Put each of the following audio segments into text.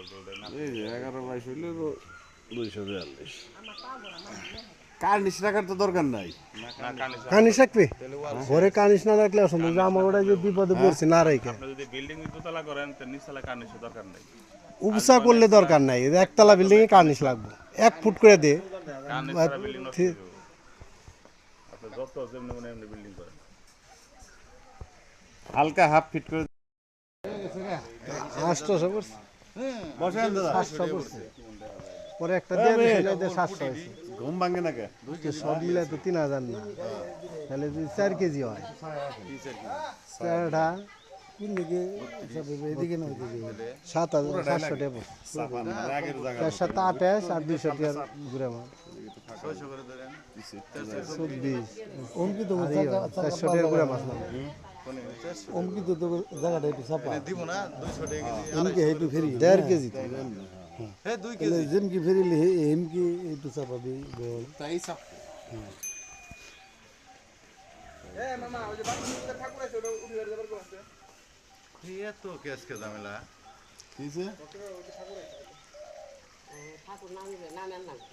এই যে 11/22 হইলে 242 কার্নিশ রাখার তো দরকার নাই কার্নিশ রাখবে ঘরে কার্নিশ না রাখলে অসম্ভব যে আমার ওটা যে বিপদে পড়ছি না রেখে আপনি যদি বিল্ডিং দোতলা করেন তো নিচতলা কার্নিশের দরকার নাই উপসা করলে দরকার নাই একতলা বিল্ডিং এ কার্নিশ লাগবে 1 ফুট করে দে কার্নিশ করা বিল্ডিং নষ্ট হয়ে যাবে আপনি যত যেমনি মনে এমনি বিল্ডিং করেন হালকা হাফ ফিট করে 800 করছে বসেন দাদা 700 করছে পরে একটা দিয়ে দিলে 700 হইছে ঘুম ভাঙে না কে সব মিলে তো 3000 না তাহলে 4 কেজি হয় চারটা কোন দিকে এদিকে না ওইদিকে 7,700 টাকা সাফান মানে আগের জায়গা 428 আর 200 টাকা ঘুরে আমার 600 করে ধরেন 24 অঙ্কিত 400 টাকা ঘুরে মাছ না অঙ্কিত তো জায়গাটা একটু চাপা দিব না 200 টাকা কেজি এমকে একটু ফেরি 1.5 কেজি তো হ্যাঁ 2 কেজি যেমকি ফেরিলে এমকি একটু চাপাবি বল তাই সাপ এত কেসকে ঝামেলা কিছে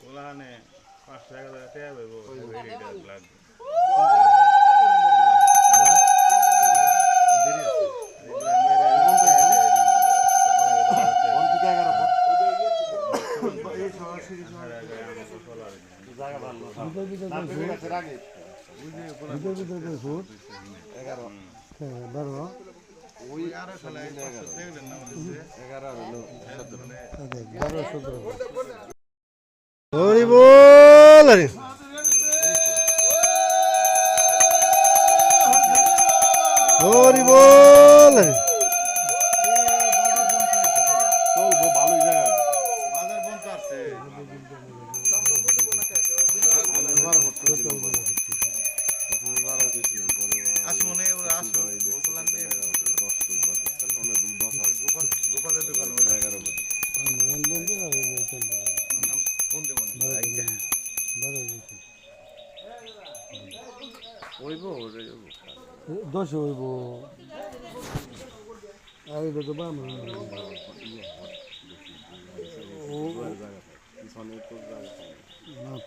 ওলানে 5 টাকা টাকা পাবো লাগবে ওই আর ফেলে 11 দেখলেন না বলেছে 11 হলো 17 হরি বল হরি হরি বল হরি চলবো ভালোই জায়গা বাজার বন্ধ আছে আসো মনে ওরা আসো গোপালের দোকান ওরা 11 ফোন দেব না ওইবো ওরে 10 হইব আর এটা তো বাম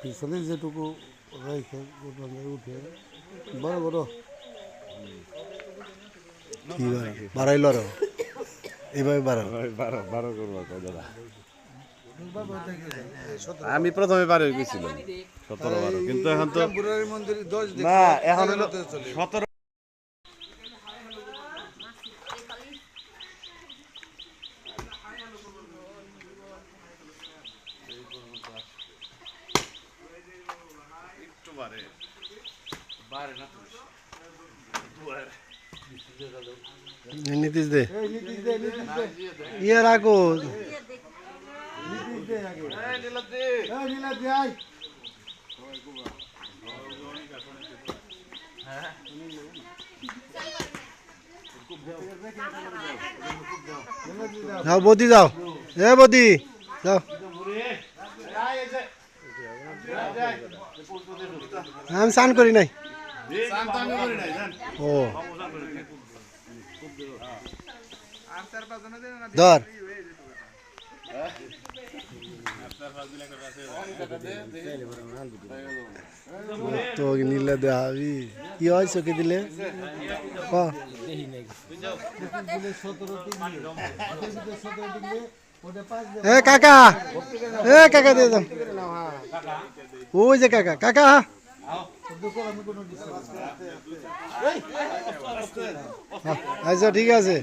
পিছনে যেটুকু রেখে উঠে বড় বড় কি বাড়াইল আর এইভাবে বারো করবো দাদা আমি প্রথমে 12 গেছিলাম 17-12 কিন্তু এখন তো না এখন হলো 17 একটু বাড়ে না নীতিশ দে ইয়ে রাখো যাও বদি যাও এ বদি যাও আমি স্নান করি নাই ও ধর তো নিলে দেখাবি কি হয় চোখে দিলে এ কাকা দিয়ে দাও ওই যে কাকা কাকা আচ্ছা ঠিক আছে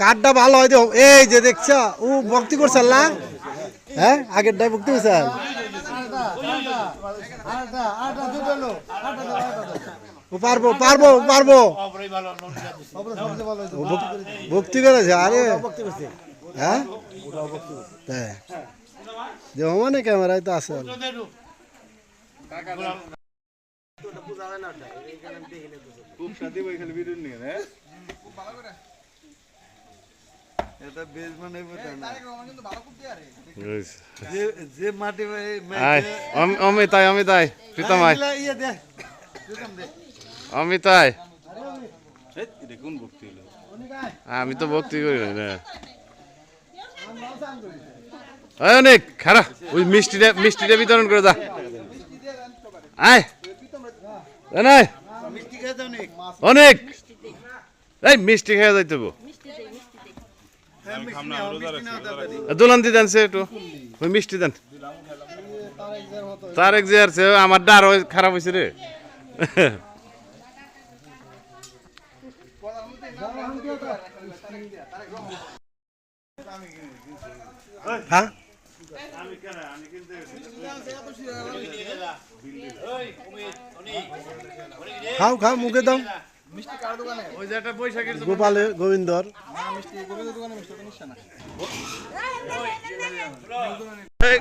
কাঠটা ভালো হয় এই যে দেখছ ও ভক্তি করছে না হ্যাঁ আগের ডাই ভক্তি করছে পারবো পারবো পারবো ভক্তি করেছে আরে হ্যাঁ দেহ মানে ক্যামেরায় তো আছে খুব সাথে ওইখানে ভিডিও নিয়ে হ্যাঁ এটা বেজ মানে না যে মাটি অমিতাই প্রীতম আয় অমিতাই দেখুন ভক্তি হলো আমি তো ভক্তি করি না অনেক খারাপ ওই মিষ্টিটা বিতরণ করে দা আয় অনেক এই মিষ্টি খেয়ে যাইতে দোলান দি দেন সে একটু ওই মিষ্টি দেন তার এক যে আছে আমার ডার খারাপ হয়েছে রে হ্যাঁ খাও খাও মুখে দাও ওই যে একটা বৈশাখের গোপালের গোবিন্দর এই